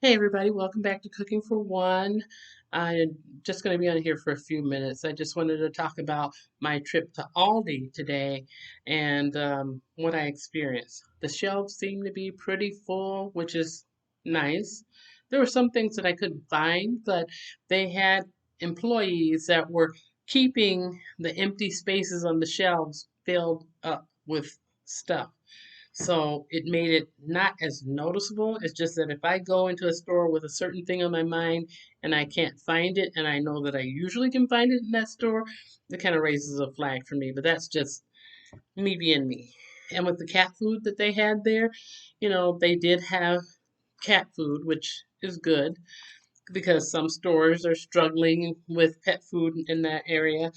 Hey everybody, welcome back to Cooking for One. I'm just going to be on here for a few minutes. I just wanted to talk about my trip to Aldi today and what I experienced. The shelves seemed to be pretty full, which is nice. There were some things that I couldn't find, but they had employees that were keeping the empty spaces on the shelves filled up with stuff. So it made it not as noticeable. It's just that if I go into a store with a certain thing on my mind and I can't find it, and I know that I usually can find it in that store, it kind of raises a flag for me. But that's just me being me. And with the cat food that they had there, they did have cat food, which is good because some stores are struggling with pet food in that area.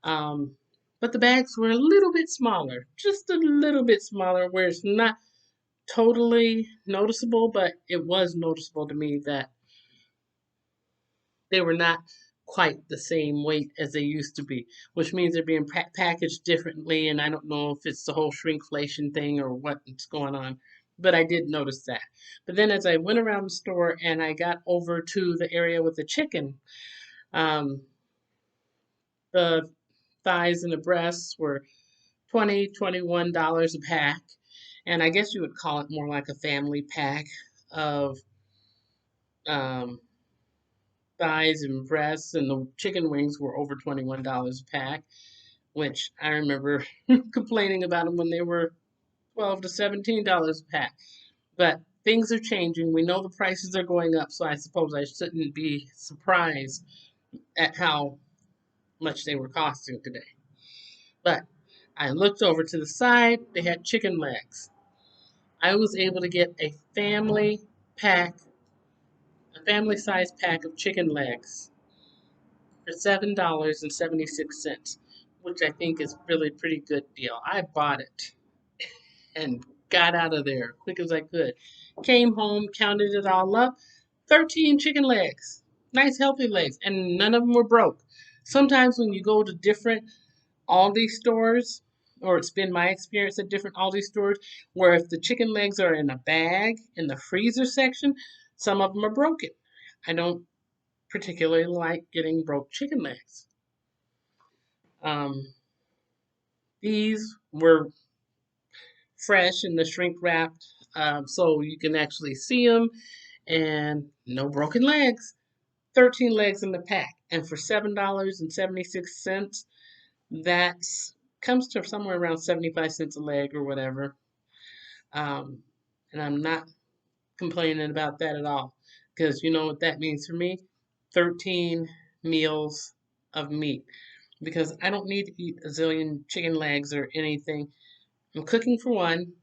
Um, but the bags were a little bit smaller, just a little bit smaller, where it's not totally noticeable, but it was noticeable to me that they were not quite the same weight as they used to be, which means they're being packaged differently. And I don't know if it's the whole shrinkflation thing or what's going on, but I did notice that. But then as I went around the store and I got over to the area with the chicken, um, the thighs and the breasts were $21 a pack. And I guess you would call it more like a family pack of um, thighs and breasts, and the chicken wings were over $21 a pack, which I remember complaining about them when they were 12 to $17 a pack. But things are changing. We know the prices are going up, so I suppose I shouldn't be surprised at how much they were costing today. But I looked over to the side, they had chicken legs. I was able to get pack, a family size pack of chicken legs for $7.76, which I think is really a pretty good deal. I bought it and got out of there quick as I could. Came home, counted it all up, 13 chicken legs. Nice healthy legs, and none of them were broke. Sometimes when you go to different Aldi stores, or it's been my experience at different Aldi stores, where if the chicken legs are in a bag in the freezer section, some of them are broken. I don't particularly like getting broke chicken legs. Um, these were fresh in the shrink wrapped, so you can actually see them, and no broken legs. 13 legs in the pack, and for $7.76, that comes to somewhere around 75 cents a leg or whatever. Um, and I'm not complaining about that at all, because you know what that means for me? 13 meals of meat, because I don't need to eat a zillion chicken legs or anything. I'm cooking for one,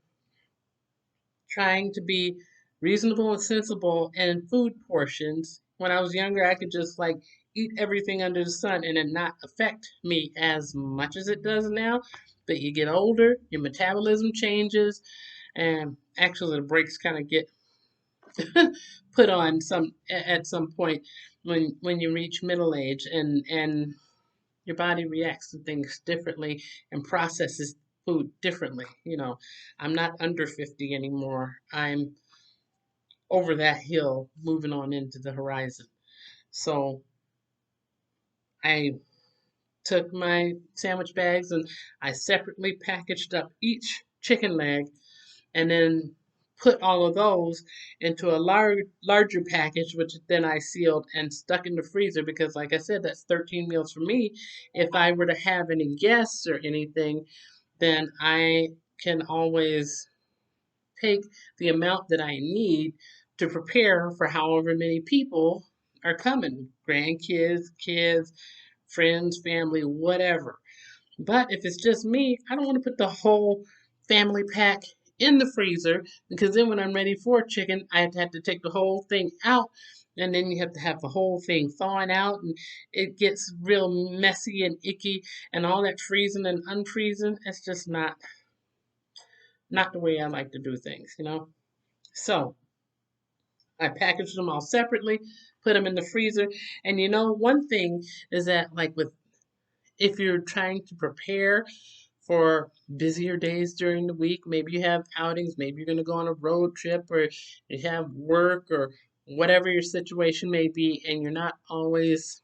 trying to be reasonable and sensible in food portions. When I was younger, I could just like eat everything under the sun and it not affect me as much as it does now. But you get older, your metabolism changes, and actually the brakes kind of get put on at some point when you reach middle age, and your body reacts to things differently and processes food differently. I'm not under 50 anymore. I'm over that hill, moving on into the horizon. So I took my sandwich bags and I separately packaged up each chicken leg, and then put all of those into a larger package, which then I sealed and stuck in the freezer because, like I said, that's 13 meals for me. If I were to have any guests or anything, then I can always take the amount that I need to prepare for however many people are coming, grandkids, kids, friends, family, whatever. But if it's just me, I don't want to put the whole family pack in the freezer, because then when I'm ready for chicken, I have to take the whole thing out, and then you have to have the whole thing thawing out, and it gets real messy and icky, and all that freezing and unfreezing. It's just not the way I like to do things. So I packaged them all separately, put them in the freezer. And one thing is that, like, with if you're trying to prepare for busier days during the week, maybe you have outings, maybe you're going to go on a road trip, or you have work or whatever your situation may be, and you're not always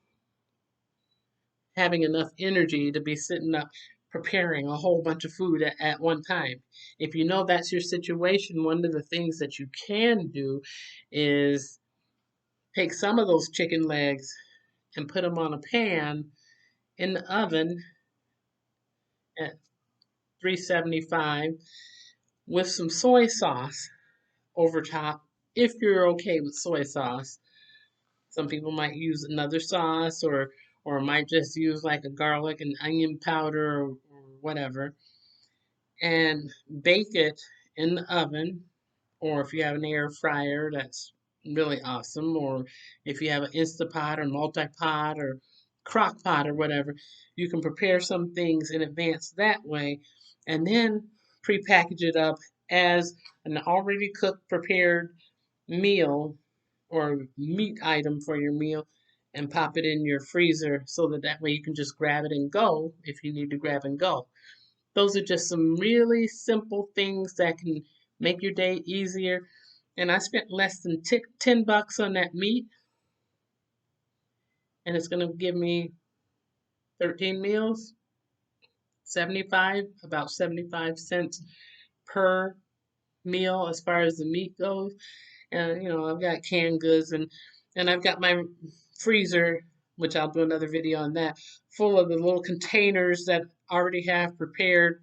having enough energy to be sitting up preparing a whole bunch of food at one time. If you know that's your situation, one of the things that you can do is take some of those chicken legs and put them on a pan in the oven at 375 with some soy sauce over top if you're okay with soy sauce. Some people might use another sauce or might just use like a garlic and onion powder or whatever and bake it in the oven, or if you have an air fryer, that's really awesome, or if you have an Instapot or multi-pot or crock pot or whatever, you can prepare some things in advance that way and then prepackage it up as an already cooked prepared meal or meat item for your meal and pop it in your freezer so that way you can just grab it and go if you need to grab and go. Those are just some really simple things that can make your day easier. And I spent less than $10 on that meat, and it's going to give me 13 meals, 75, about 75 cents per meal as far as the meat goes. And I've got canned goods and I've got my freezer, which I'll do another video on that, full of the little containers that already have prepared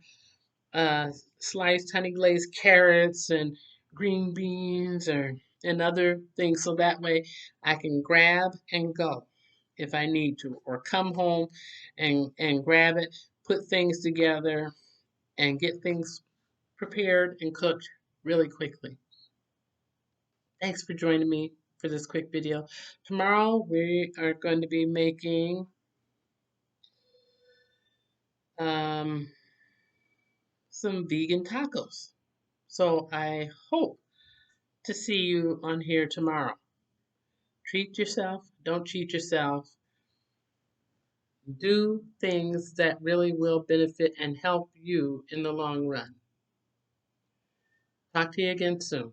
uh, sliced honey glazed carrots and green beans and other things so that way I can grab and go if I need to, or come home and grab it, put things together and get things prepared and cooked really quickly. Thanks for joining me for this quick video. Tomorrow we are going to be making um, some vegan tacos. So I hope to see you on here tomorrow. Treat yourself, don't cheat yourself. Do things that really will benefit and help you in the long run. Talk to you again soon.